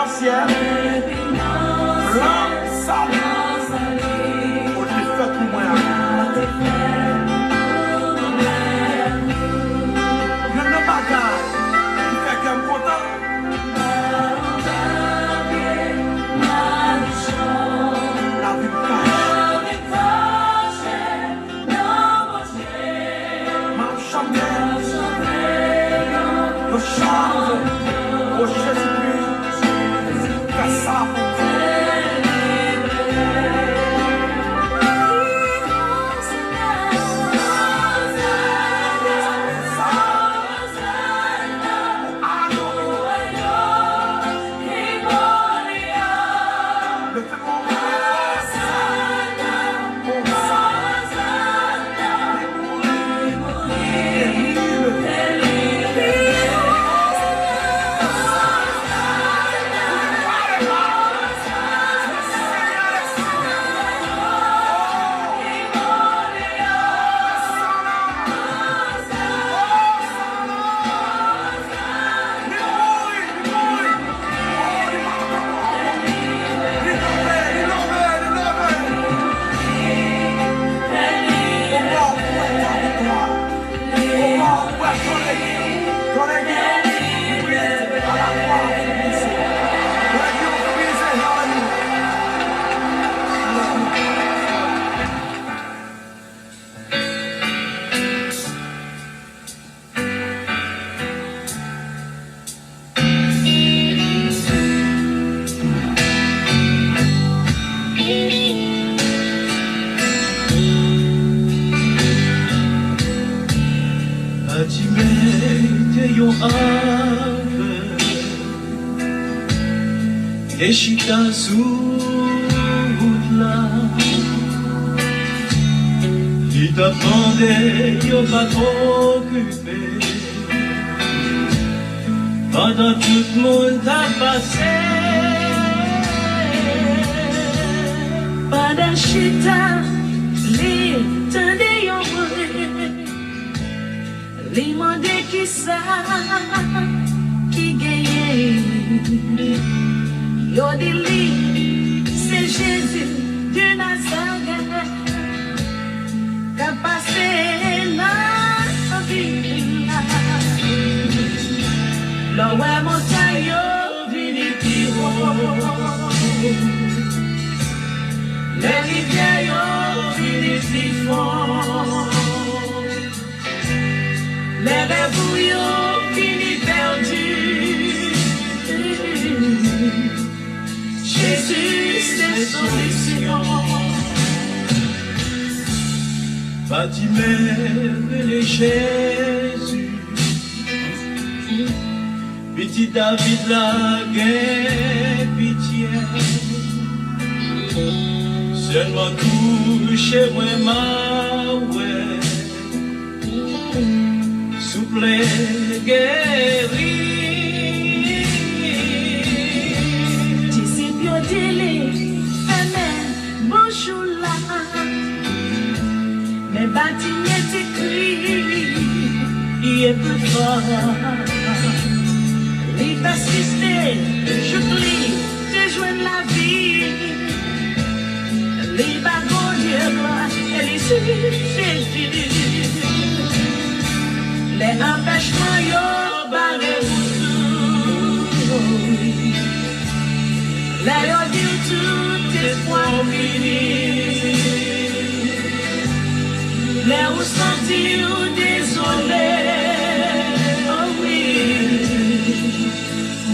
financière, plan, salut, pour te faire pour moi. Je ne pas gagner, il fait qu'un content. La vie cache, ma chambre, le chante, au Jésus-Christ, qu'à ça. Et chita sous là, il t'attendait, il pas trop occupé. Pendant tout le monde t'a passé, pendant chita, les tendait yon les mandé qui ça, qui gagne. Yo dit c'est Jésus de Nazareth qui a passé dans vie. Là où est montagne, vini plus haut. Les rivières, vini plus fort. Les rêves, vini perdus. Jésus, c'est solution. Fatimé, les Jésus. Petit David, la guerre, pitié. Seulement touchez-moi, ma ouais. Souple, guéri. Mais bâtiment est écrit, il est plus fort. Il persister, je prie, de joindre la vie. Les bagons de gloire, elle est sur Jésus. Les empêchements, yo, barré tout. Là, yo, dit tout espoir fini. Les où sentir désolé, oh oui,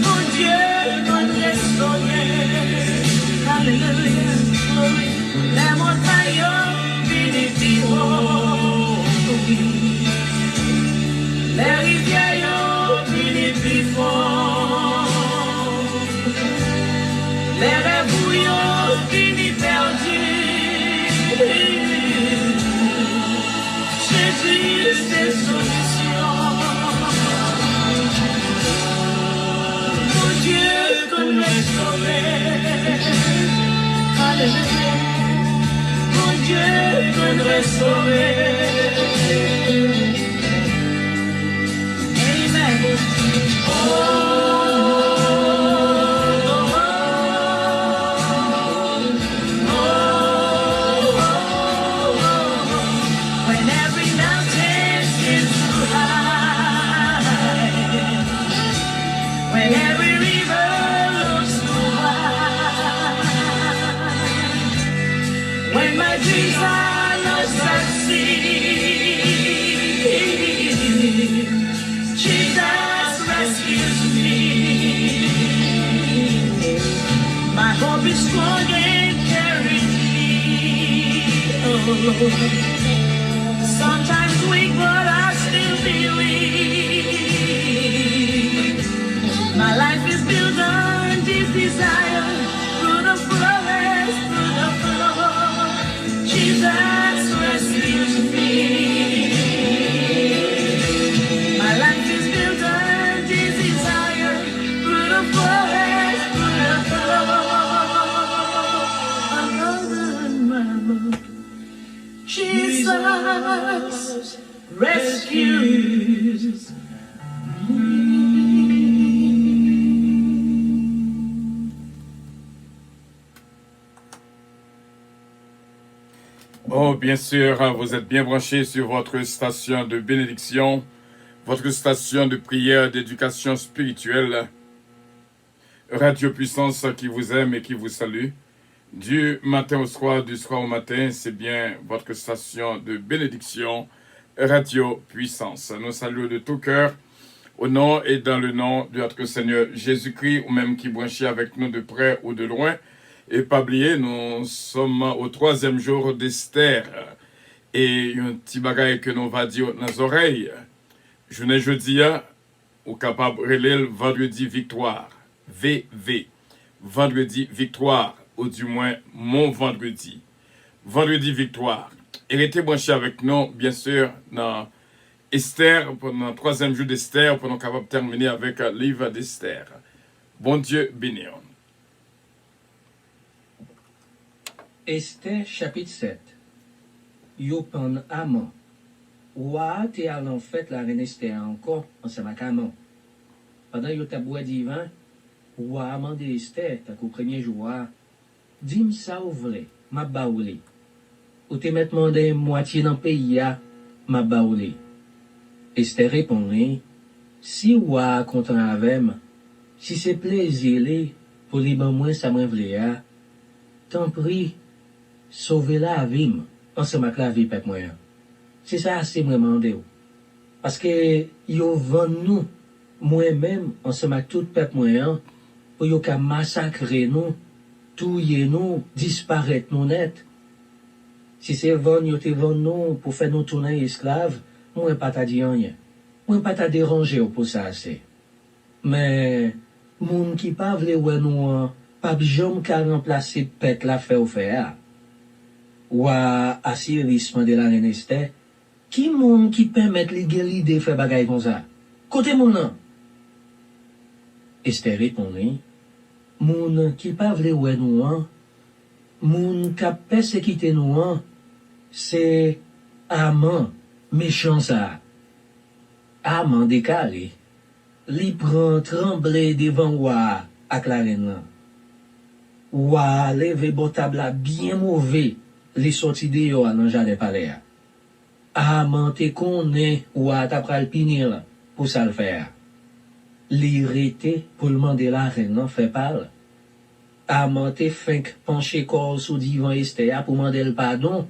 mon Dieu, notre soleil, alléluia, glory. Les montagnes, vini haut, les rivières, vini plus fort, les rêves, vini perdus. Jésus, c'est solution. Mon Dieu, connaît sauver. Alléluia. Mon Dieu, connaît sauver. Amen. Oh. strong and carries me. Oh, sometimes weak, but I still believe. My life is built on this desire. Through the forest, through the flood, Jesus rescues me. My life is built on this desire. Through the forest, through the flood, another man. Jesus rescues me. Oh, bien sûr, vous êtes bien branchés sur votre station de bénédiction, votre station de prière, d'éducation spirituelle, Radio Puissance qui vous aime et qui vous salue. Du matin au soir, du soir au matin, c'est bien votre station de bénédiction, Radio Puissance. Nous saluons de tout cœur, au nom et dans le nom de notre Seigneur Jésus-Christ, ou même qui branchit avec nous de près ou de loin. Et pas oublier, nous sommes au 3e jour d'Esther. Et un petit bagage que nous va dire dans les oreilles. Je ne jeudi, ou capable de relayer vendredi victoire. VV. Vendredi victoire. Ou du moins, mon vendredi. Vendredi victoire. Et restez branchés avec nous, bien sûr, dans Esther, pendant le 3e jour d'Esther, pour nous capables de terminer avec le livre d'Esther. Bon Dieu béni. Esther chapitre 7. Yo pan Aman. Ouah te allant fait la reine Esther encore ensemble avec Aman. Pendant yo taboué divin, ouah amande Esther, ta qu'au premier jour, dis-moi ça ou vrai, ma baoulé. Ou te met mandé moitié dans pays ya, ma baoulé. Esther répondit, si ouah content avec moi, si c'est plaisir pour li ban moins ça m'en vle ya, tant prie, sauver la vie, ensemble avec la vie, pep moyen. C'est ça, c'est vraiment demandé. Parce que, yo vend nous, moi-même, ensemble avec tout pep moyen, pour yo ka massacrer nous, touiller nous, disparaître nous net. Si c'est vend, yo te vend nous, pour faire nous tourner esclaves, moi pas t'a dit rien. Moi pas t'a dérangé pour ça assez. Mais, moun qui pas vle ouais nous, pas jom ka remplacer pète la fait ou faire. Ou à assyrissement de la reine Esther, qui moun qui permet l'idée de faire bagay comme ça? Côté moun nan? Esther répondit, moun qui pas vle ouais nous an, moun qui persécuté nous an, c'est Aman, méchant ça. Aman décalé, li prend tremblé devant Ouah ak la reine nan. Ouah levé botable bien mauvais, les sorties de yo nan jardin palais. Aman te connaît Ouah t'a pral pinir pour ça le faire. Li rete pour demander la reine nan fait parle. Aman te fink pencher corps sous divan Esther pour demander le pardon.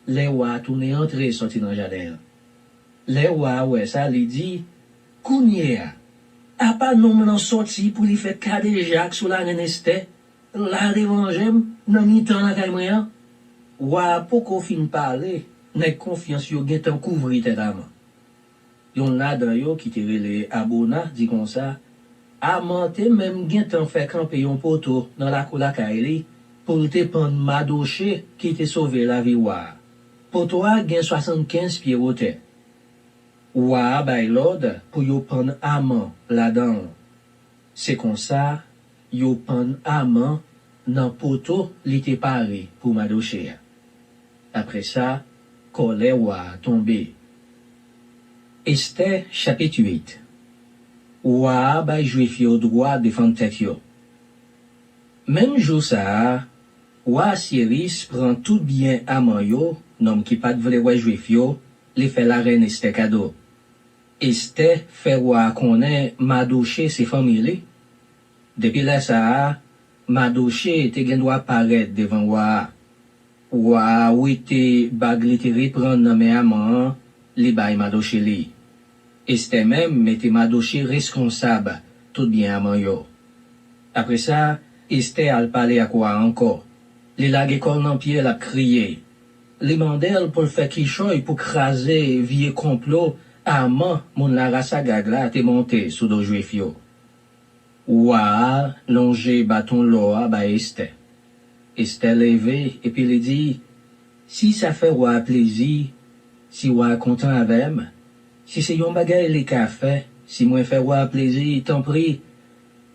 Les Ouah tourné entrer sorti dans jardin. Les Ouah ouais ça li dit kounye a pas nom nan sorti pour li fait cadeau Jacques sous la reine Esther. La revanjem nan mi tan la kay moyen. Ouah poko fin parler, n'est confiance yo gen tan couvri tête Aman. Yon la dan yo qui te rele Abona dit comme ça, Aman te même gen tan fait camper yon poteau dans la cour la kay pour te prendre Madoché qui te sauvé la vie Ouah. Poteau a gen 75 pieds hauteur. Ouah bay l'ordre pour yo prendre Aman là-dedans. C'est comme ça, yo prendre Aman nan poteau li te paré pour Madoché. Après ça, colère Ouah tombé. Esther chapitre 8. Ouah bay juif yo droit défendre tête yo. Même jour ça, Ouah Cyrus prend tout bien Aman yo, nom qui pas de vrai ouais juif yo, li fait la reine Esther cadeau. Esther fait Ouah connaît Madoché ses familles. Depuis là ça, Madoché te gen doit paraître devant Ouah. Ouah ou te bagli te reprendre nan men Aman, li bay Madoché li. Esther même mette Madoché responsable tout bien Aman yo. Après ça, Esther al parler à quoi encore. Les lagues école dans pied la crié. Les mandel pour le faire quichoy pour craser vieux complot, amant mon la race à gagla t'es monté sous dos juif yo. Ouah, longer bâton loa ba Esther. Esther levé et puis il dit, si ça fait ouah plaisir, si ouah content avec moi, si c'est yon bagay les cafés, si moi fait ouah plaisir, t'en prie,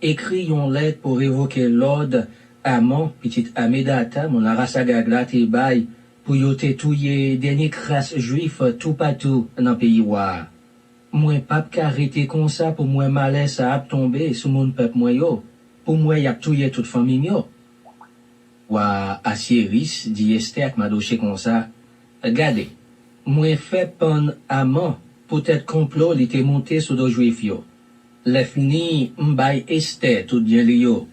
écris yon lettre pour évoquer l'ordre amant, petite Amedata, mon la race à gagla t'es bail, pour yo te touye dernier crasse juif tout partout dans pays ouah. Moi pas qu'arrêter comme ça pour moi malaise ça a tombé sous mon peuple moi yo. Pour moi y a touye toute famille yo. Ouah, Assieris, dit Esther m'a doché comme ça. Regardez, moi fait pan amant, peut-être complot il était monté sous dos juif yo. Le fini m'bay Esther tout bien li yo.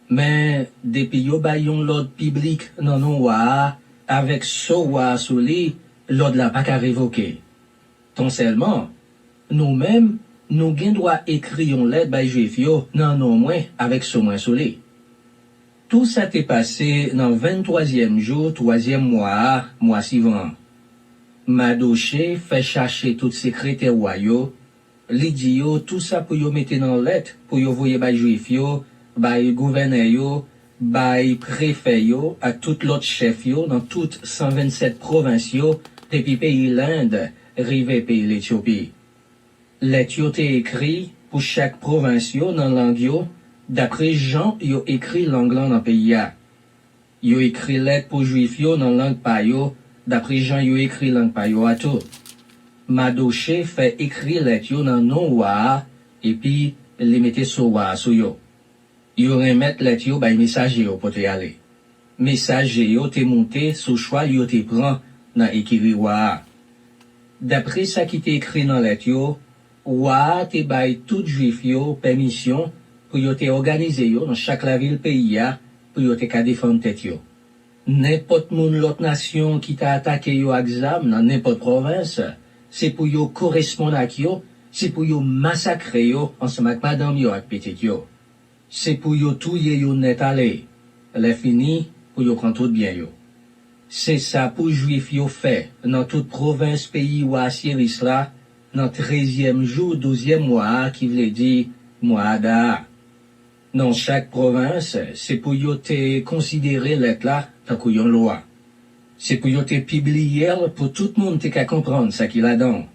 Mais depuis yo bayon l'ordre public non non ouah, avec so ouah sous li, l'ordre la pas qu'à révoquer. Ton seulement, nous-mêmes, nous gen droit écrire une lettre bay juif yo, non non moins, avec so moins sous li. Tout ça t'est passé dans 23e jour, 3e mois suivant. Madoché fait chercher tout secrétaire yo, li di yo tout ça pour yo mettre dans lettre, pour yo voyer bay juif yo, bay gouverneur yo, bay préfet yo, à tout l'autre chef yo, dans toutes 127 provinces yo, depuis pays l'Inde, rive pays l'Éthiopie. Lettre yo te écrit pour chaque province yo dans langue yo, d'après Jean yo écrit langue dans pays ya. Yo écrit lettre pour juif yo dans langue pa yo, d'après Jean yo écrit langue pa yo à tout. Madoché fait écrit lettre yo dans non wa, et puis les mette so wa sou yo. Yo remettre lettre yo bay messager yo pour te aller. Messager yo te monté sous choix yo te prend dans écrit wa. D'après ça qui t'est écrit dans lettre yo, wa te bay tout juif yo permission pour yo te organiser yo dans chaque la ville pays ya pour yo te ka défendre tête yo. N'importe moun l'autre nation qui t'a attaqué yo exam dans n'importe province, c'est pour yo correspondre avec yo, c'est pour yo massacrer yo ensemble avec madame yo avec petit yo. C'est pour yo touyer yo net aller. Le fini pour yo prendre tout bien yo. C'est ça pour juif yo fait dans toute province pays ou Assieris là, dans 13e jour 12e mois qui veut dire mois Adar. Dans chaque province, c'est pour yo te considérer l'être là tant qu'on yon loi. C'est pour yo te publier pour tout le monde te ka comprendre ça qu'il a dans.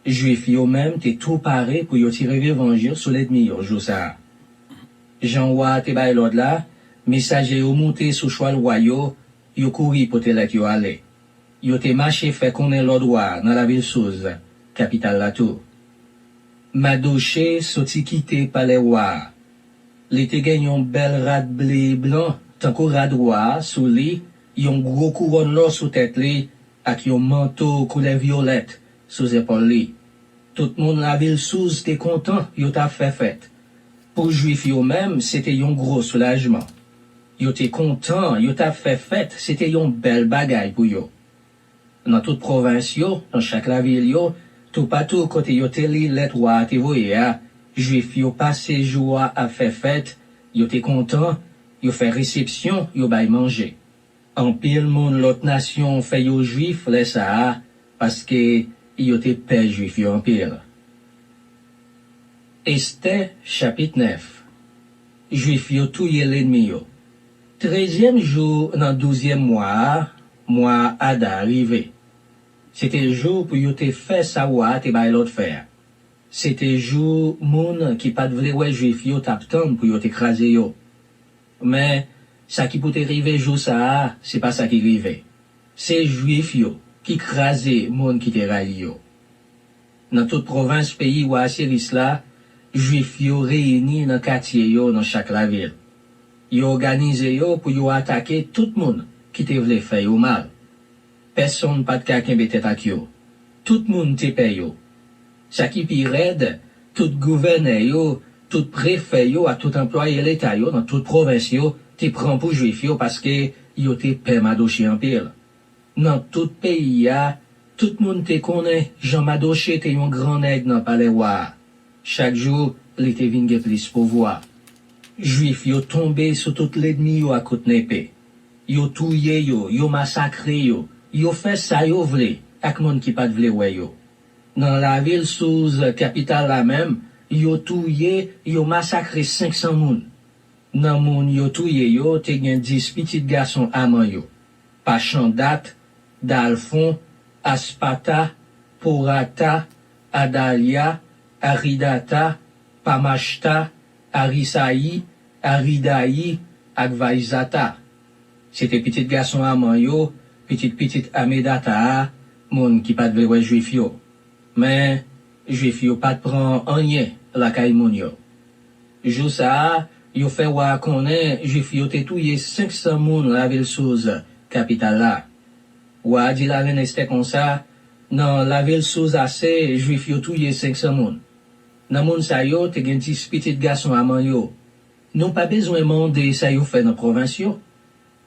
Juif yo même te tout paré pour yo tirer l'évangile sur l'ennemi yo jou ça. Jean wa te bay l'ordre là, messager yo monté sous choix yo, yo couri pour te let yo aller. Yo te marché fait connaître l'ordre dans la ville Souz, capitale la tour. Madoché soti quitté par les rois. Li te gen yon bel rad blé blanc, tant qu'on rad roi sous li, yon gros couronne l'or sous tête li, ak yon manteau couleur violette sous épaule li. Tout le monde la ville Souz te content, yo ta fait fête. Pour juif yo même, c'était yon gros soulagement. Yo te content, yo ta fait fête, c'était yon bel bagay pour yo. Dans toute province yo, dans chaque la ville yo, tout partout côté yo te li lettre roi te voye a, juif yo passé joie à faire fête, yo te content, yo fait réception, yo bay manger. En pile moun l'autre nation fait yo juif laisse ça, parce que yo te paix juif yo en pile. Esther, chapitre 9. Juif yo touye l'ennemi yo. 13e jour dans 12e mois Ada arrivé. C'était le jour pour yo te fait savoir te bay l'autre faire. C'était jour moun qui pas de vrai ouais juif yo t'attend pour yo t'écraser yo. Mais ça qui peut arriver jour ça, c'est pas ça qui arrive. C'est juif yo qui crasé moun qui te raille yo. Dans toute province pays ou Assieris là, juif yo réunis dans quartier yo dans chaque la ville. Yo organisé yo pour yo attaquer tout moun qui te vle faire yo mal. Personne pas de quelqu'un tête ak yo. Tout moun te paye yo. Ça qui pi raide, tout gouverneur yo, tout préfet yo, à tout employé l'état yo, dans toute province yo, te prend pour juif yo parce que yo te paie Madoché en pile. Dans tout pays ya, tout moun te connaît, Jean Madoché te yon grand nèg dans palais roi. Chaque jour, li te vin gen plus pouvoir. Juif yo tombé sous tout l'ennemi yo à côté d'épée. Yo touye yo massacré yo fait ça yo vle, ak moun qui pas vle wè yo. Dans la ville sous capitale la même, yo touye, yo massacré 500 moun. Nan moun yo touye yo, te gen 10 petits garçons amant yo. Pachandat, Dalphon, Aspata, Porata, Adalia, Aridata, Pamashta, Arisaï, Aridaï, ak Vaizata. C'était petit garçon amant yo, petit Amedata, moun qui pas de vle juif yo. Mais, juif yo pas de prend rien la kay moun yo. Jou sa, yo fait wa konnen, juif yo te touye 500 moun la ville sous capitale la. Wa di la ren este kon sa, nan la ville sous assez, juif yo touye 500 moun. Nan moun sa yo te gen 10 petit garçon amant yo. Non pas besoin mande sa yo fait dans province yo.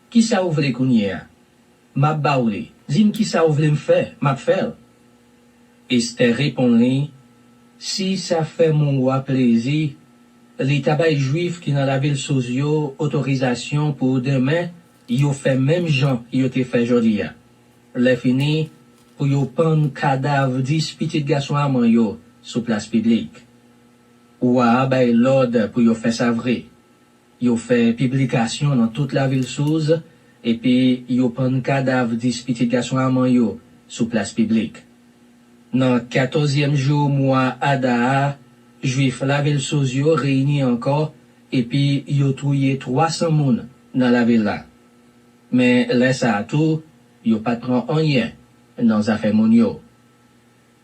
Qui sa ou vle kounye a? M'a baouli. Dim qui sa ou vle m'fè, m'a fèl. Esther répond li, si ça fait mon roi plaisir, les tabay juifs qui dans la ville sous yo, autorisation pour demain, yo fait même gens yo te fait jodi a. Le fini, pour yo pan cadavre 10 petits garçons amant yo, sous place publique. Ou a bay l'ordre pour yo fait ça vrai. Yo fait publication dans toute la ville sous, et puis yo pan cadavre 10 petits garçons amant yo, sous place publique. Dans 14e jour mois Adar, juif la ville sous yo réunis encore, et puis yo touye 300 moun dans la ville là. Mais laisse à tout, yo pas prend rien dans affaire moun yo.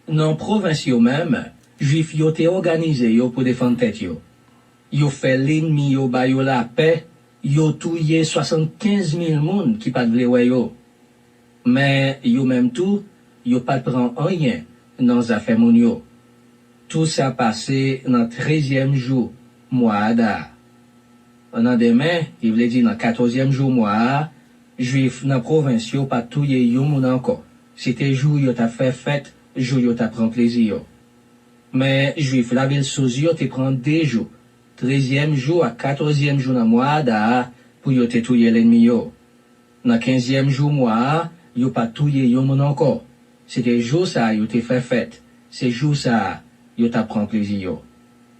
Dans province yo même, juif yo te organisé yo pour défendre tête yo. Yo fait l'ennemi yo ba yo la paix, yo touye 75 000 moun qui pas vle wè yo. Mais yo même tout, yo pas prend rien dans affaire moun yo. Tout ça passé dans 13e jour mois Adar. An demain, il veut dire dans 14e jour mois, juif dans province yo pas touye yo moun encore. C'était jour yo t'a fait fête, jour yo t'a prend plaisir yo. Mais juif la ville sous yo te prend 2 jours. 13e jour à 14e jour dans mois Adar pour yo te touye l'ennemi yo. Dans 15e jour mois, yo pas touye yo moun encore. C'était jour ça yo te fait fête. C'est jour ça yo t'a prend plaisir yo.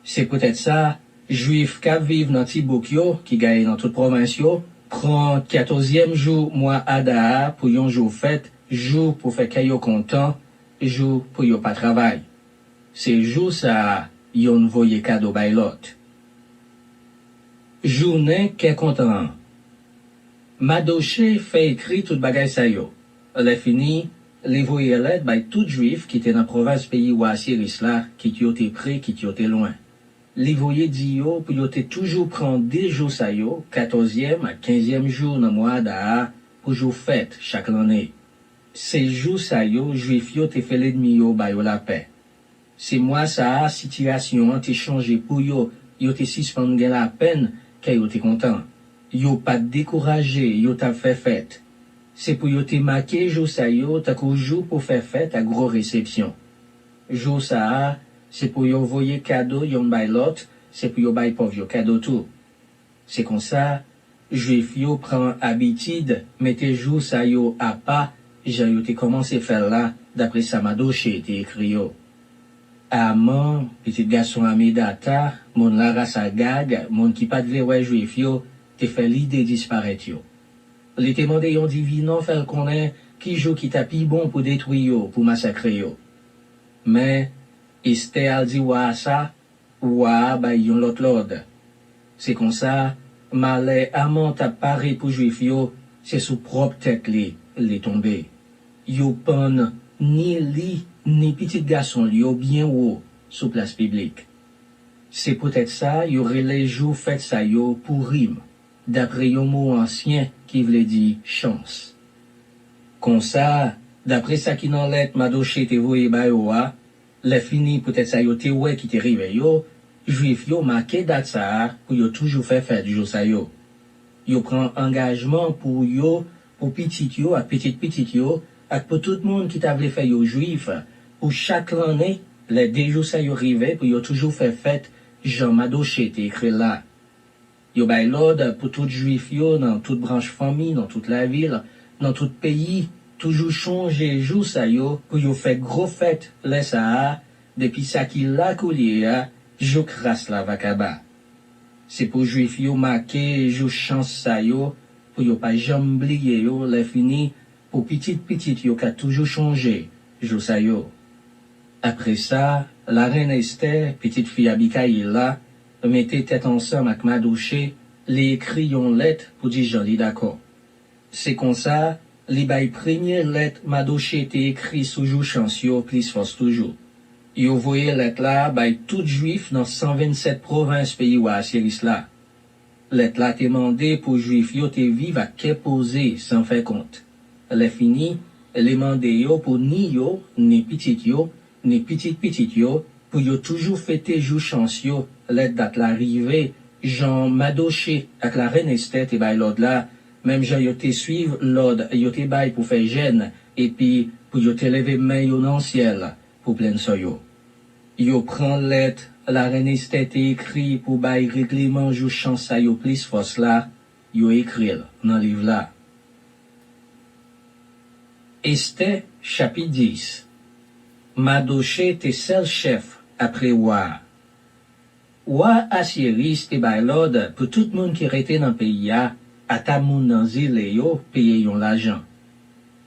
C'est peut-être ça, juif qui vivent dans Tibouk yo, qui gagne dans toute province yo, prend 14e jour mois Adar pour yon jour fête, jour pour faire kayo content, jour pour yo pas travail. C'est jour ça yon voye cadeau bay lot. Journée qu'est content. Madoché fait écrit tout bagay sa yo. Le fini, les voye l'aide by tout juif qui était dans province pays ou Assyris là, qui yo te près, qui yo te loin. Les voye di yo pour yo te toujours prendre 2 jours sa yo, 14e à 15e jour dans mois Adar, pour jour fête chaque année. Ces jours sa yo, juif yo te fait l'ennemi yo ba yo la paix. C'est moi ça, situation te changé pour yo te suspend gen la peine, que yo te content. Yo pas découragé, yo t'a fait fête. C'est pour yo te marqué jour sa yo, ta kou jour pour faire fête à gros réception. Jour ça, c'est pour yo voyer cadeau yon bay lot, c'est pour yo bay pauvre yo cadeau tout. C'est comme ça, juif yo prend habitude, mettez jour sa yo à pas, j'ai yo te commencé faire là, d'après ça Madoché te écrit yo. Amant, petit garçon Amedata, mon la race Agag, mon qui pas de vle wè juif yo, te fait l'idée disparaître yo. Les témoins yon divinon faire connaître qui joue qui tapi bon pour détruire yo, pour massacrer yo. Mais, Esther al di wa ça, wa ba yon lot l'ordre. C'est comme ça, malè amant t'a paré pour juif yo, c'est sous propre tête li tombé. Yo pan ni li, ni petit garçon li yo bien haut, sous place publique. C'est peut-être ça, y aurait les jours fait ça yo pour rime, d'après yon mot ancien qui voulait dire chance. Comme ça, d'après ça qui nan let Madoché te voye ba yo a, le fini peut-être ça yo te ouais qui te rive yo, juif yo marqué date ça pour yo toujours fait fête jour ça yo. Yo prend engagement pour yo, pour petit yo, à petit yo, ak pour tout le monde qui t'a voulu faire yo juif, pour chaque année, les 2 jours ça yo rive pour yo toujours fait fête, Jean Madoché te écrit là. Yo bay l'ordre pour tout juif yo, dans toute branche famille, dans toute la ville, dans tout pays, toujours changer jour ça yo, pour yo fait gros fête, laisse ça, depuis ça qui l'a coulier, jo crasse la vakaba. C'est pour juif yo marquer, jo chance ça yo, pour yo pas jamais oublier yo, les fini, pour petit yo qu'a toujours changé, jo ça yo. Après ça, la reine Esther, petite fille Abigail là, mettez tête ensemble avec Madouché, les écrit yon lettre pour dire j'en ai d'accord. C'est comme ça, les bail première lettre Madouché était écrit sous jour chanceux, plus force toujours. Yo voyez lettre là, bail tout juif dans 127 provinces pays ou Assyris là. Lettre là demandé pour juif yo te vive à qu'est posé sans faire compte. Les fini, les mandé yo pour ni yo, ni petit yo, ni petit yo, pour yo toujours fêter jour chanceux, lettre date l'arrivée, Jean Madoché, avec la reine Esther, te bail l'ordre là, même Jean yo te suivre l'ordre, yo te bail pour faire gêne, et puis pour yo te lever main yo dans le ciel, pour plein so yo. Yo prend lettre, la reine Esther te écrit pour bail règlement jour chance yo plus force là, yo écrit dans le livre là. Esther, chapitre 10. Madoché te seul chef après Wa. Wa Assyris te bay l'ordre pour tout le monde qui était dans le pays à ta moun dans zile yo payer yon l'argent.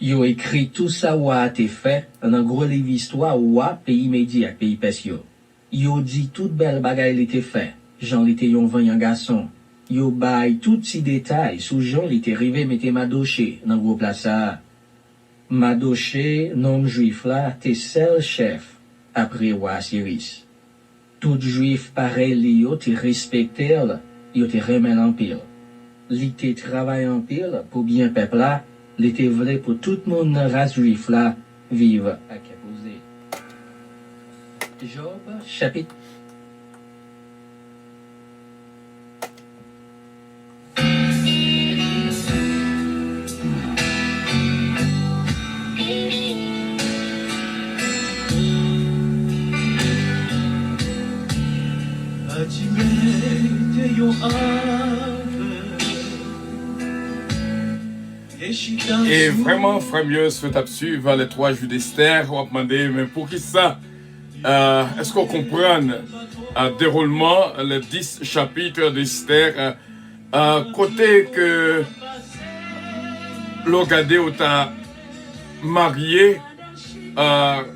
Yo écrit tout ça Wa te fait dans un gros livre histoire Wa pays Médi ak pays Persio. Yo dit tout belle bagaille li te fait. Jean li te yon vanyan garçon. Yo bay tout si détail sous Jean li te rive mette Madoché dans gros place ça. Madoché, nom juif là, te seul chef, après Wa Assyris. Tout juif pareil li yo te respecte, yo te remen en pile. Li te travaille en pile pour bien peuple là, li te vle pour tout le monde dans race juif là, vive à Keposé. Job, chapitre. Et vraiment, frère mieux, ce tape suivre les 3 jours d'Esther, on va demander, mais pour qui ça? Est-ce qu'on comprend déroulement, les 10 chapitres d'Esther, côté que l'Ogadé ou t'a marié,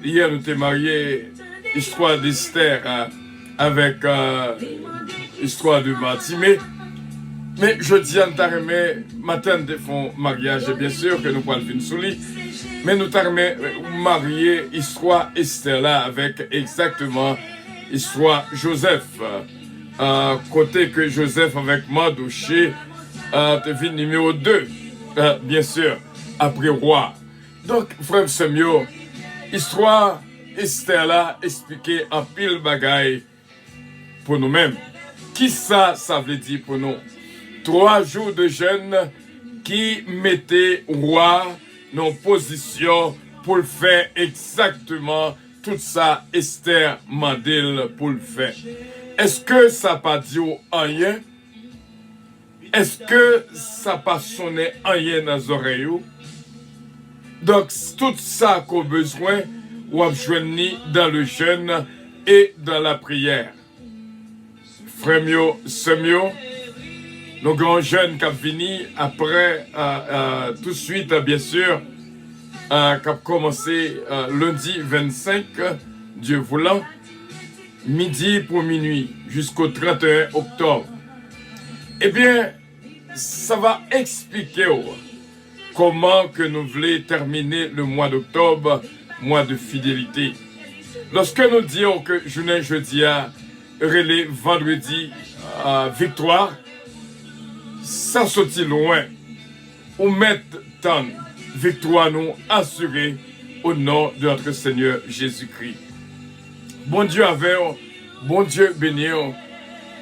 hier nous t'es marié, histoire d'Esther, avec histoire de Bartimée. Mais je dis à Taremé, matin de font mariage, et bien sûr que nous parlons d'une souli, mais nous Taremé marier histoire Esther là avec exactement histoire Joseph. Côté que Joseph avec Madoché, devine numéro 2, bien sûr, après roi. Donc, frère Semio, histoire Esther là expliquée en pile bagaille pour nous-mêmes. Qui ça veut dire pour nous? 3 jours de jeûne qui mettaient roi dans position pour le faire exactement tout ça Esther Mandel pour le faire. Est-ce que ça pas dit rien? Est-ce que ça pas sonné rien dans les oreilles? Donc tout ça qu'on a besoin, on a besoin dans le jeûne et dans la prière. Frère mio, semio, nos grands jeunes qui ont fini après, tout de suite, bien sûr, qui ont commencé lundi 25, Dieu voulant, midi pour minuit, jusqu'au 31 octobre. Eh bien, ça va expliquer comment que nous voulons terminer le mois d'octobre, mois de fidélité. Lorsque nous disons que jeudi à relais vendredi victoire, ça sortit loin. Ou mettre tant victoire nous assurée au nom de notre Seigneur Jésus-Christ. Bon Dieu avec, bon Dieu béni.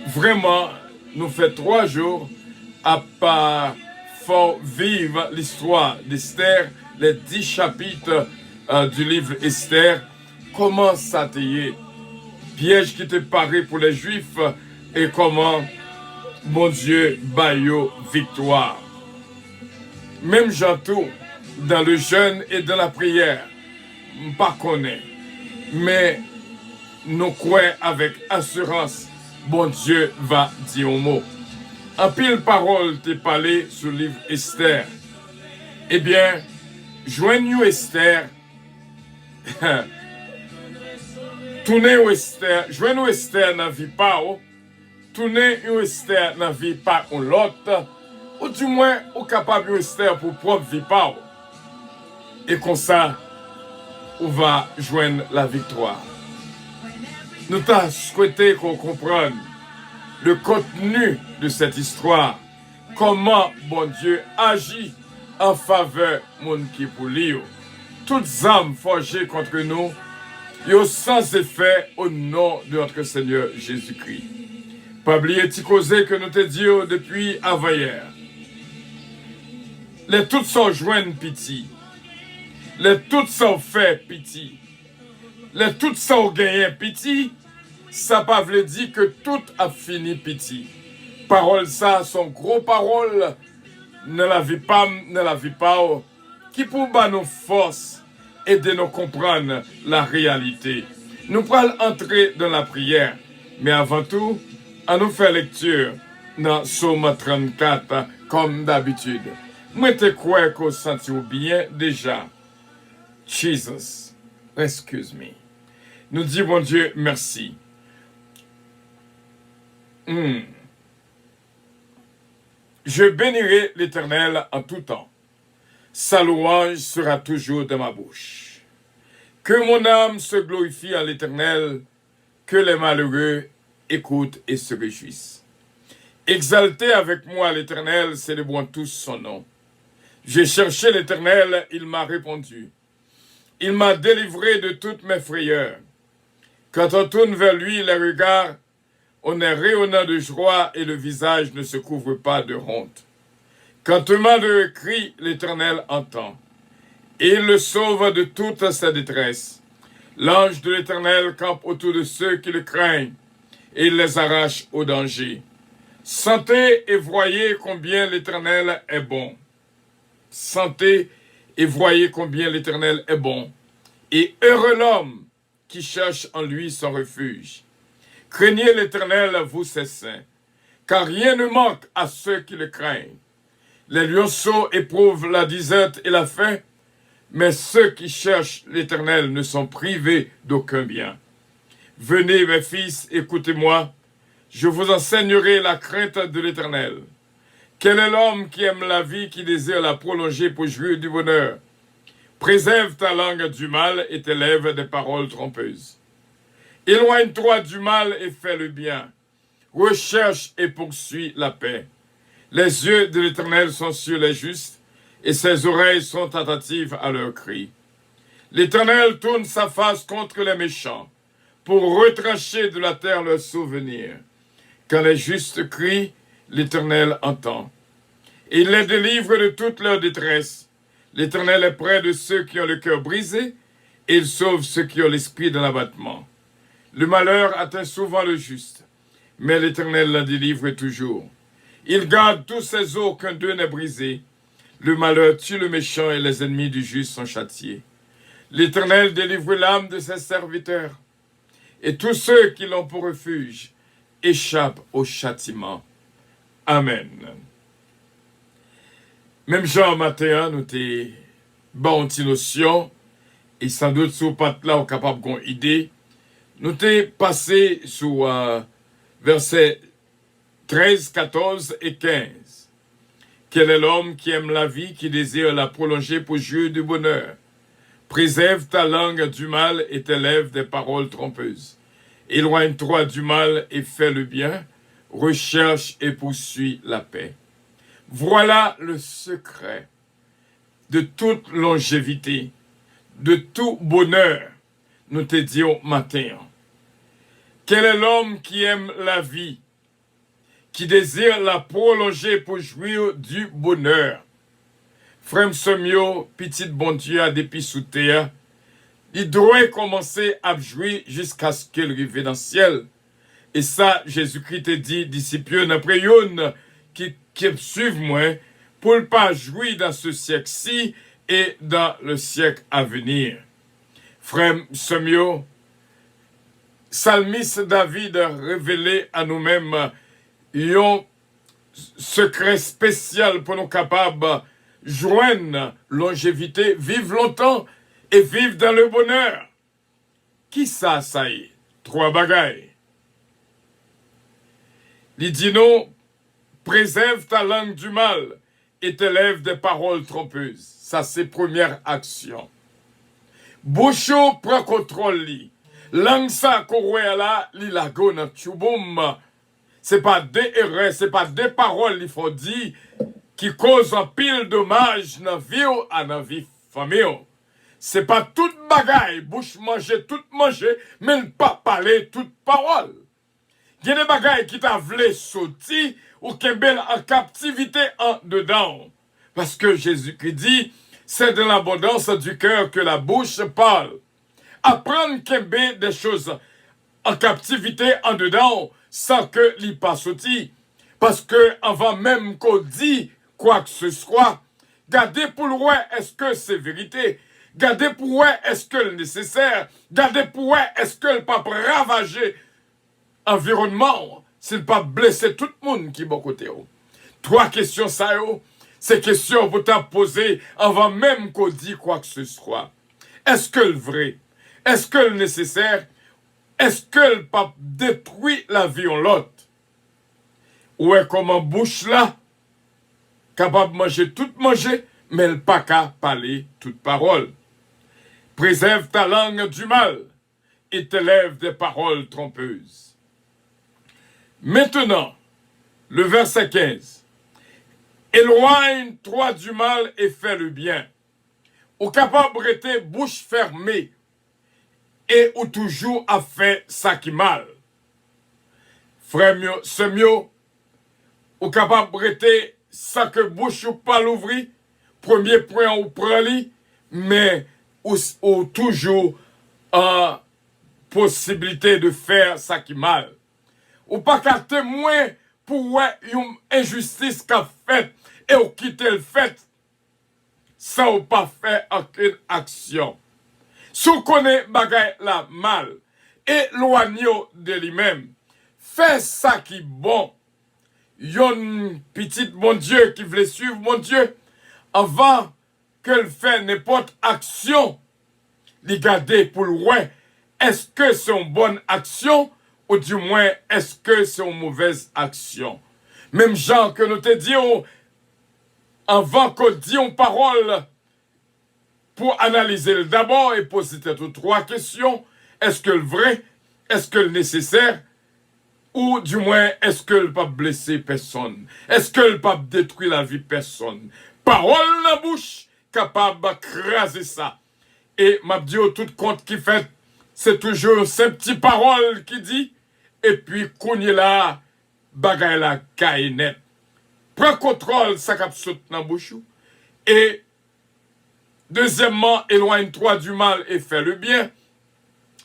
Vraiment, nous fait 3 jours à pas fort vivre l'histoire d'Esther, les 10 chapitres du livre Esther. Comment ça t'est piège qui te paraît pour les Juifs et comment bon Dieu, bayo victoire. Même j'entends dans le jeûne et dans la prière, pas connaît, mais nous croyons avec assurance, bon Dieu va dire un mot. En pile parole t'es parlé sur le livre Esther. Eh bien, joignez Esther, tournez Esther, joignez Esther dans la vie pas, tournez Esther dans la vie pas ou l'autre, ou du moins, ou capable de Esther pour propre vie pas. Et comme ça, on va joindre la victoire. Nous t'avons souhaité qu'on comprenne le contenu de cette histoire, comment bon Dieu agit en faveur de monde qui pour lui. Toutes âmes forgées contre nous, yo sans effet au nom de notre Seigneur Jésus-Christ. Pas oublier petit causé que nous te disons depuis avant-hier. Les toutes sont joints pitié. Les toutes sont fait pitié. Les toutes sont gagné pitié. Ça pas veut dire que tout a fini pitié. Parole ça sont gros paroles. Ne la vie pas, qui pour bas nos forces et de nous comprendre la réalité. Nous pourrons entrer dans la prière, mais avant tout, à nous faire lecture dans Psaume 34 comme d'habitude. Moi te crois qu'on sentit bien déjà. Jesus, excuse me. Nous disons bon Dieu merci. Je bénirai l'Éternel en tout temps. Sa louange sera toujours dans ma bouche. Que mon âme se glorifie en l'Éternel, que les malheureux écoutent et se réjouissent. Exaltez avec moi l'Éternel, célébrons tous son nom. J'ai cherché l'Éternel, il m'a répondu. Il m'a délivré de toutes mes frayeurs. Quand on tourne vers lui les regards, on est rayonnant de joie et le visage ne se couvre pas de honte. Quand un malheureux crie, l'Éternel entend. Et il le sauve de toute sa détresse. L'ange de l'Éternel campe autour de ceux qui le craignent et il les arrache au danger. Sentez et voyez combien l'Éternel est bon. Sentez et voyez combien l'Éternel est bon. Et heureux l'homme qui cherche en lui son refuge. Craignez l'Éternel, vous ses saints, car rien ne manque à ceux qui le craignent. Les lionceaux éprouvent la disette et la faim, mais ceux qui cherchent l'Éternel ne sont privés d'aucun bien. Venez, mes fils, écoutez-moi, je vous enseignerai la crainte de l'Éternel. Quel est l'homme qui aime la vie, qui désire la prolonger pour jouir du bonheur? Préserve ta langue du mal et tes lèvres des paroles trompeuses. Éloigne-toi du mal et fais le bien. Recherche et poursuis la paix. Les yeux de l'Éternel sont sur les justes, et ses oreilles sont attentives à leurs cris. L'Éternel tourne sa face contre les méchants, pour retrancher de la terre leurs souvenirs. Quand les justes crient, l'Éternel entend. Et il les délivre de toute leur détresse. L'Éternel est près de ceux qui ont le cœur brisé, et il sauve ceux qui ont l'esprit dans l'abattement. Le malheur atteint souvent le juste, mais l'Éternel la délivre toujours. Il garde tous ses os, qu'un d'eux n'est brisé. Le malheur tue le méchant et les ennemis du juste sont châtiés. L'Éternel délivre l'âme de ses serviteurs, et tous ceux qui l'ont pour refuge échappent au châtiment. Amen. Même Jean matin, nous t'es bon une notion, et sans doute sous pat là, on capable qu'on idée. Nous t'es passé sous versets 13, 14 et 15. Quel est l'homme qui aime la vie, qui désire la prolonger pour jouir du bonheur? Préserve ta langue du mal et tes lèvres des paroles trompeuses. Éloigne-toi du mal et fais le bien. Recherche et poursuis la paix. Voilà le secret de toute longévité, de tout bonheur, nous te disons matin. Quel est l'homme qui aime la vie, qui désire la prolonger pour jouir du bonheur? Frère Somio, petit bon Dieu à depuis sous terre, il doit commencer à jouir jusqu'à ce qu'il arrive dans le ciel. Et ça, Jésus-Christ te dit, disciples, après yon qui suivent moi, pour ne pas jouir dans ce siècle-ci et dans le siècle à venir. Frère Semio, Psalmiste David a révélé à nous-mêmes un secret spécial pour nous capables de joindre longévité, vivre longtemps et vivre dans le bonheur. Qui ça y est? 3 bagailles. Il dit non, préserve ta langue du mal et te lève des paroles trompeuses. Ça, c'est première action. Bouchou prend contrôle li. Langue ça qu'on là, li la go dans tchouboum. C'est pas des erreurs, c'est pas des paroles il faut dire qui causent un pile dommage dans vie ou dans vie famille. C'est pas toute bagaille, bouche manger, tout manger, mais ne pas parler toute parole. Il y a des bagailles qui t'a voulu sortir ou qui sont en captivité en dedans. Parce que Jésus-Christ dit, c'est de l'abondance du cœur que la bouche parle. Apprendre qu'il des choses en captivité en dedans sans que l'y pas sorti. Parce que avant même qu'on dit quoi que ce soit, gardez pour le roi est-ce que c'est vérité. Gardez pour ouais est-ce que le nécessaire. Gardez pour ouais est-ce que le pape ravager environnement. S'il pas blesser tout le monde qui est bon côté. 3 questions ça yo. Ces questions pour t'en poser avant même qu'on dit quoi que ce soit. Est-ce que le vrai? Est-ce que le nécessaire? Est-ce que le pape détruit la vie en l'autre? Ou est comme en bouche là, capable de manger tout manger, mais le pas qu'à parler toute parole. Préserve ta langue du mal et te lève des paroles trompeuses. Maintenant, le verset 15. Éloigne-toi du mal et fais le bien. Ou capable de rester bouche fermée et ou toujours à faire ça qui mal. Frère mio, c'est mieux, ou capable de rester ça que bouche ou pas l'ouvrir, premier point ou prend-li, mais ou toujours en possibilité de faire ça qui mal. Ou pas qu'à témoin pour une injustice qu'a fait et ou quitter le fait sans pas faire aucune action. Si vous connaissez bagay la mal, éloignez-vous de lui-même. Fais ça qui est bon. Yon petit bon Dieu qui voulait suivre mon Dieu, avant qu'elle fait n'importe action, li garder pour le roi, est-ce que c'est une bonne action ou du moins est-ce que c'est une mauvaise action? Même Jean que nous te disons, avant qu'on dise une parole, pour analyser d'abord et poser 3 questions, est-ce que le vrai, est-ce que le nécessaire, ou du moins est-ce que le pape blesser personne? Est-ce que le pape détruit la vie personne? Parole dans la bouche, capable d'écraser ça. Et m'a dit au tout compte qui fait, c'est toujours ces petites paroles qui dit, et puis qu'on y là, bagay la kainet. Prends contrôle, ça cap saute dans la bouche. Et deuxièmement, éloigne-toi du mal et fais le bien.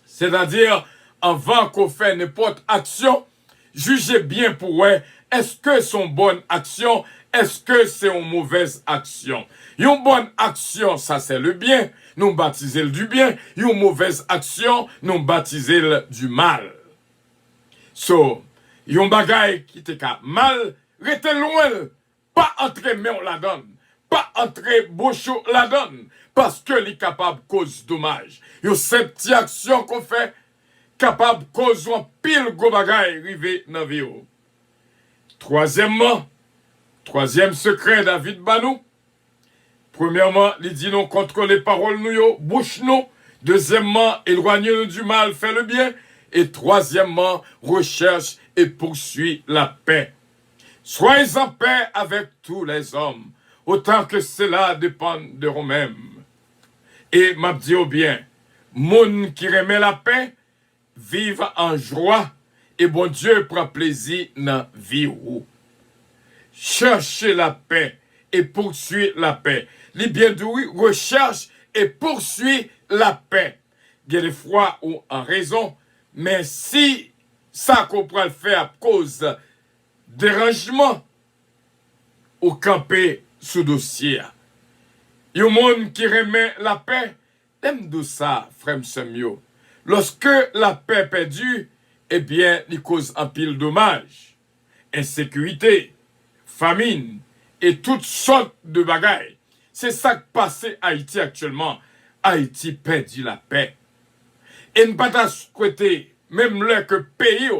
C'est-à-dire, avant qu'on fait n'importe action, jugez bien pour ouais, est-ce que c'est une bonne action, est-ce que c'est une mauvaise action. Une bonne action, ça c'est le bien, nous baptisons du bien. Une mauvaise action, nous baptisons du mal. So, yon bagay qui te ka mal, rete loin, pas entrer main la donne, pas entrer bouche la donne, parce que li capable cause dommage. Yon cette petite action qu'on fait, capable cause un pile gros bagay rivé dans vie. Troisièmement, troisième secret David Banou. Premièrement, il dit non contre les paroles nous yo, bouche nous. Deuxièmement, éloignez-nous du mal, fais le bien. Et troisièmement, recherche et poursuit la paix. Soyez en paix avec tous les hommes, autant que cela dépend de vous-mêmes. Et m'a dit au bien, moun qui remet la paix, vive en joie, et bon Dieu prend plaisir dans la vie. Cherchez la paix et poursuit la paix. Les bien doués recherche et poursuit la paix. Il y a des fois où en raison, mais si ça qu'on pourra le faire à cause dérangement ou camper sous dossier. Il y a un monde qui remet la paix, aime de ça, frère Samuel. Lorsque la paix est perdue, eh bien, il cause un pile dommages, insécurité, famine et toutes sortes de bagailles. C'est ça qui passe à Haïti actuellement. Haïti perdu la paix. Et ne pas souhaiter, même là que le pays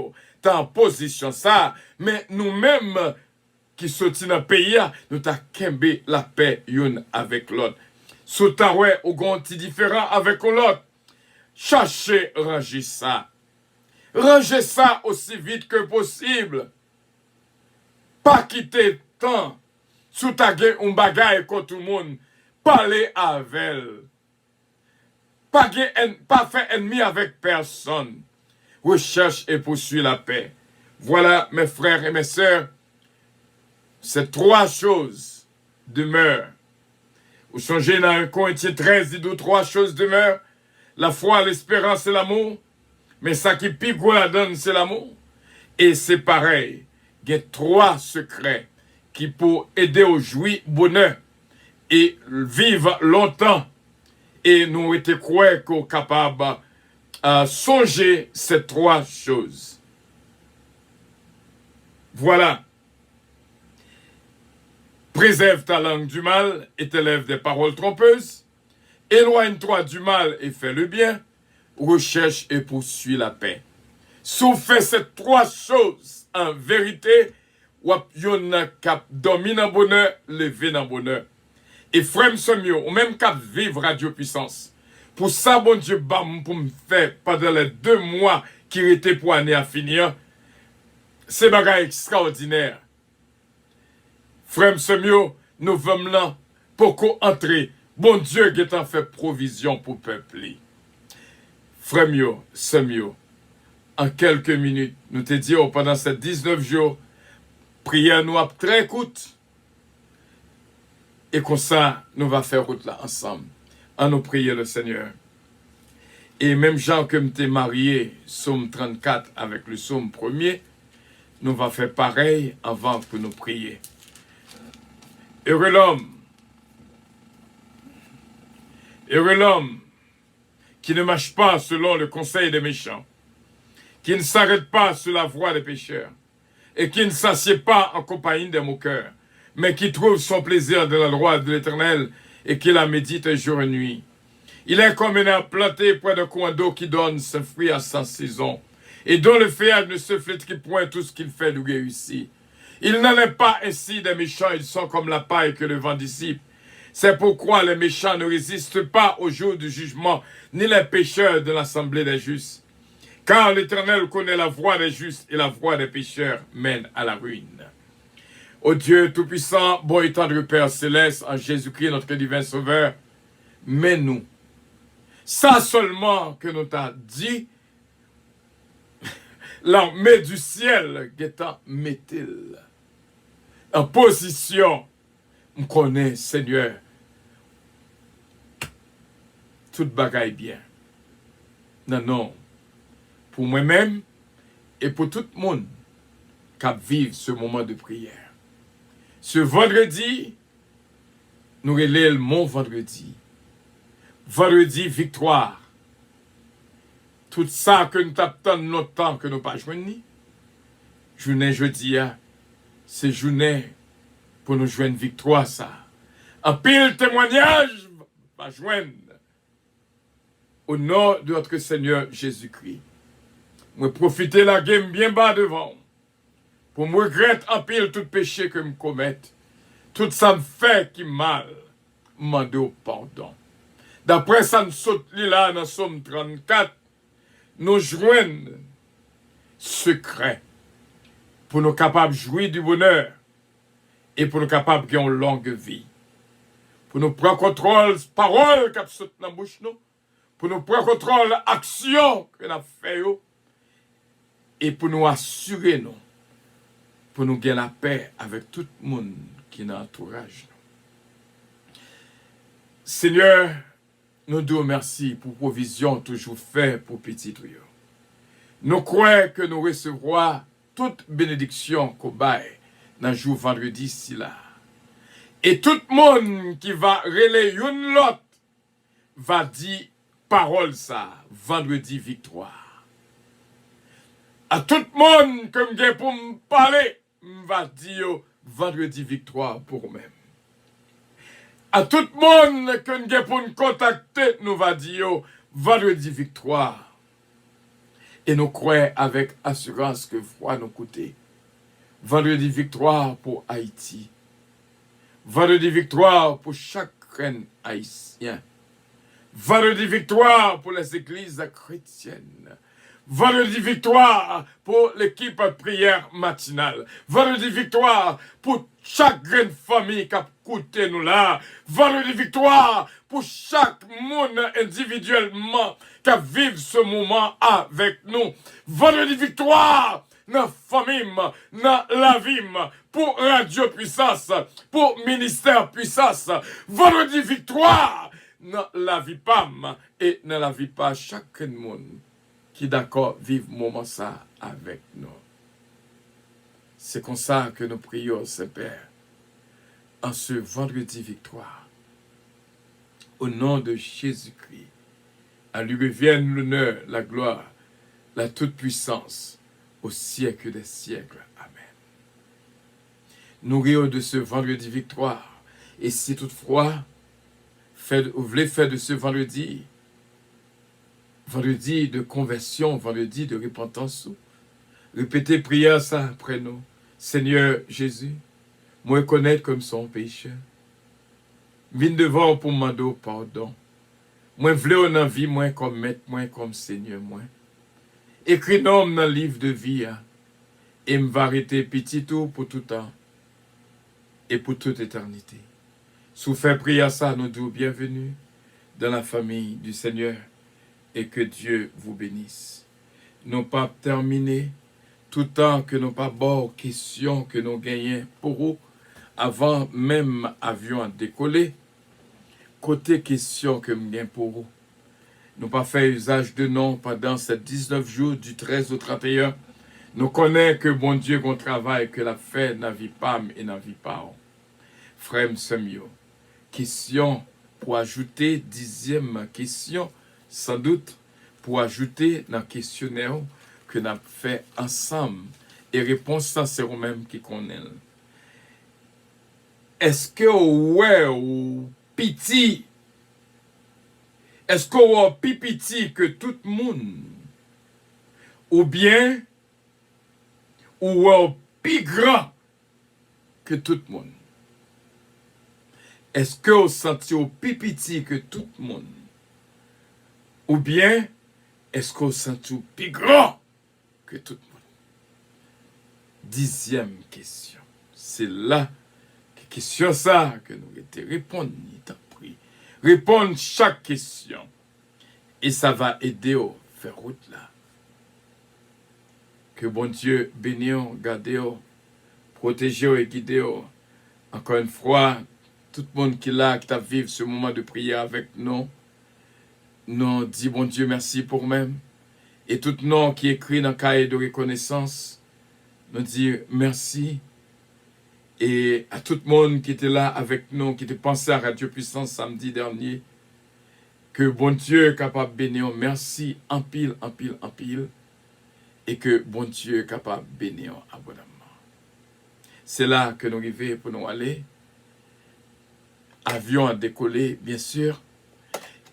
est en position ça, mais nous-mêmes qui sommes dans le pays, nous avons kembe la paix une avec l'autre. Sous ta ouais, ou gonti différent avec l'autre. Cherchez ranger ça. Rangez ça aussi vite que possible. Pas quitter temps. Sous ta gueule, un bagaille contre tout le monde. Parlez avec elle. Pas faire ennemi avec personne. Recherche et poursuit la paix. Voilà, mes frères et mes sœurs, ces trois choses demeurent. Vous songez dans 1 Corinthiens 13, il dit trois choses demeurent. La foi, l'espérance et l'amour. Mais ça qui pique la donne, c'est l'amour. Et c'est pareil. Il y a trois secrets qui pour aider au jouir bonheur et vivre longtemps. Et nous étions croyants qu'on est capable de songer ces trois choses. Voilà. Préserve ta langue du mal et t'élève des paroles trompeuses. Éloigne-toi du mal et fais le bien. Recherche et poursuis la paix. Si vous faites ces trois choses en vérité, vous avez cap dormir dans le bonheur, lever dans le bonheur. Et frère Samuel, ou même cap vivre Radio Puissance. Pour ça, bon Dieu, bam, pour me faire pendant les 2 mois qui étaient pour l'année à finir, c'est bagage extraordinaire. Frère Samuel, nous sommes là pour qu'on entre. Bon Dieu qui a fait provision pour le peuple. Frère Samuel, en quelques minutes, nous te disons pendant ces 19 jours, prière nous a très courte. Et comme ça, nous allons faire route là ensemble. En nous prier le Seigneur. Et même Jean que m'était marié, psaume 34 avec le psaume 1er, nous allons faire pareil avant que nous prier. Heureux l'homme qui ne marche pas selon le conseil des méchants, qui ne s'arrête pas sur la voie des pécheurs, et qui ne s'assied pas en compagnie des moqueurs, mais qui trouve son plaisir de la loi de l'Éternel, et qui la médite jour et nuit. Il est comme un arbre planté près d'un coin d'eau qui donne ses fruits à sa saison, et dont le feuillage ne se flétrit point, tout ce qu'il fait lui réussit. Il n'en est pas ainsi des méchants, ils sont comme la paille que le vent dissipe. C'est pourquoi les méchants ne résistent pas au jour du jugement, ni les pécheurs de l'assemblée des justes. Car l'Éternel connaît la voie des justes, et la voie des pécheurs mène à la ruine. Ô Dieu Tout-Puissant, bon et tendre Père Céleste, en Jésus-Christ, notre divin Sauveur, mets-nous. Ça seulement que nous t'a dit, l'armée du ciel, guettant, met-il en position. On connaît, Seigneur, toute bagaille bien. Non, pour moi-même et pour tout le monde qui vit ce moment de prière. Ce vendredi, nous relèvons mon vendredi. Vendredi, victoire. Tout ça que nous t'attendons longtemps que nous pas joindre. Journée jeudi, c'est journée pour nous joindre victoire, ça. Un pile témoignage va joindre. Au nom de notre Seigneur Jésus-Christ. Moi profiter la game bien bas devant. Pour me regretter en pile tout péché que me commette. Tout ça me fait qui mal. Mande pardon. D'après ça nous saute là dans Somme 34. Nous joignent secret. Pour nous capables de jouir du bonheur. Et pour nous capables de gagner une longue vie. Pour nous prendre contrôle parole qui saute dans la bouche nous. Pour nous prendre contrôle action que nous avons fait. Et pour nous assurer nous. Pour nous gagner la paix avec tout le monde qui nous entourage. Seigneur, nous te remercions pour provision toujours faite pour petit trio. Nous croyons que nous recevrons toute bénédiction qu'on baille dans le jour vendredi si là. Et tout le monde qui va relayer une lot va dire parole ça, vendredi victoire. À tout le monde comme j'ai pour me parler, va dire vendredi victoire pour nous-mêmes. À tout le monde que nous pour nous contacter, nous va dire vendredi victoire. Et nous croyons avec assurance que foi nous coûter. Vendredi victoire pour Haïti. Vendredi victoire pour chaque reine haïtien. Vendredi victoire pour les églises chrétiennes. Vendredi victoire pour l'équipe prière matinale. Vendredi victoire pour chaque grande famille qui a coûté nous là. Vendredi victoire pour chaque monde individuellement qui vit ce moment avec nous. Vendredi victoire dans la famille, dans la vie, pour Radio Puissance, pour Ministère Puissance. Vendredi victoire dans la vie PAM et dans la vie pas chaque monde qui d'accord vivre moment ça avec nous. C'est comme ça que nous prions, Saint-Père, en ce vendredi victoire. Au nom de Jésus-Christ, à lui revienne l'honneur, la gloire, la toute-puissance, au siècle des siècles. Amen. Nous rions de ce vendredi victoire. Et si toutefois, vous voulez faire de ce vendredi de conversion, vendredi de repentance, répétez prière ça après nous. Seigneur Jésus, moi connaître comme son pécheur. Vine devant pour demander pardon. Moi v'lais dans vie, moi comme maître, moi comme Seigneur, moi. Écris nom dans le livre de vie, et me arrêter petit tout pour tout temps, et pour toute éternité. Sous fait prière ça, nous disons bienvenue dans la famille du Seigneur, et que Dieu vous bénisse. Nous pas terminé, tout temps que nous pas bon question que nous gagnons pour vous, avant même avion décoller, côté question que nous gagnons pour vous. Nous pas fait usage de nom pendant ces 19 jours du 13 au 31. Nous connaissons que bon Dieu qu'on travaille, que la fait n'a vie pas et n'a vie pas. Frère Semio, question pour ajouter, 10e question, sans doute pour ajouter dans le questionnaire que nous avons fait ensemble. Et réponse ça, c'est vous-même qui connaissez. Est-ce que ou piti? Est-ce qu'on a plus petit que tout le monde? Ou bien, ou plus grand que tout le monde? Est-ce qu'on senti plus petit que tout le monde? Ou bien, est-ce qu'on senti plus grand que tout le monde? 10e question. C'est là, question ça, que nous avons répondu. Répondre chaque question. Et ça va aider à faire route là. Que bon Dieu bénisse, garde, protège et guide. Encore une fois, tout le monde qui est là, qui t'a vécu ce moment de prière avec nous, nous dit bon Dieu merci pour même. Et tout le nom qui est écrit dans le cahier de reconnaissance, nous dit merci. Et à tout le monde qui était là avec nous, qui était pensé à Radio Puissance samedi dernier, que bon Dieu est capable de bénir, merci en pile, en pile, en pile, et que bon Dieu est capable de bénir abondamment. C'est là que nous arrivons pour nous aller. Avion a décollé, bien sûr,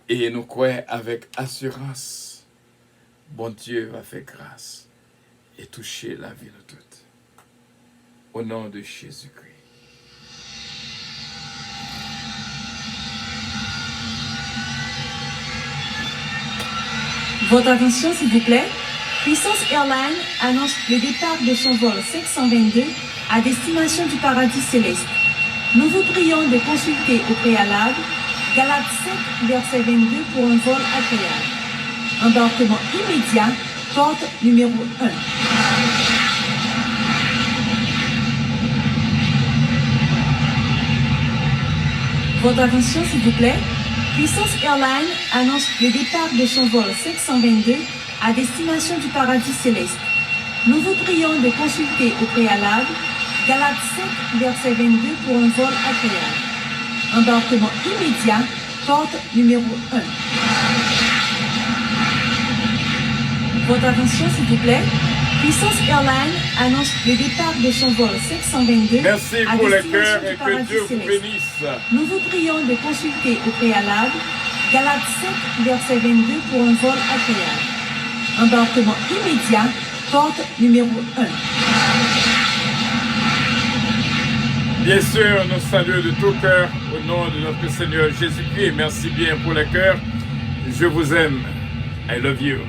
et nous croyons avec assurance, bon Dieu va faire grâce et toucher la vie de toutes. Au nom de Jésus-Christ. Votre attention, s'il vous plaît. Puissance Airlines annonce le départ de son vol 522 à destination du paradis céleste. Nous vous prions de consulter au préalable Galates 5, verset 22 pour un vol agréable. Embarquement immédiat, porte numéro 1. Votre attention, s'il vous plaît. Puissance Airlines annonce le départ de son vol 522 à destination du paradis céleste. Nous vous prions de consulter au préalable Galates 5, verset 22 pour un vol agréable. Embarquement immédiat, porte numéro 1. Votre attention s'il vous plaît. Puissance Airlines annonce le départ de son vol 522 Merci à pour les destination cœurs du et que paradis Dieu vous céleste. bénisse. Nous vous prions de consulter au préalable Galates 5, verset 22 pour un vol agréable. Embarquement immédiat, porte numéro 1. Bien sûr, nous saluons de tout cœur au nom de notre Seigneur Jésus-Christ. Merci bien pour les cœurs. Je vous aime. I love you.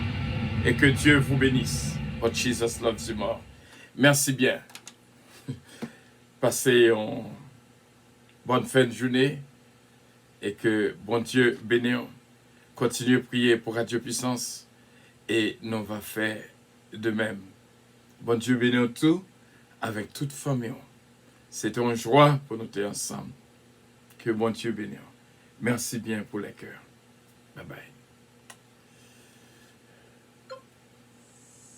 Et que Dieu vous bénisse. Oh, Jesus loves you more. Merci bien. Passez une bonne fin de journée et que bon Dieu bénisse. Continuez à prier pour Radio Puissance et nous va faire de même. Bon Dieu bénisse tout avec toute famille. C'est une joie pour nous être ensemble. Que bon Dieu bénisse. Merci bien pour les cœurs. Bye bye.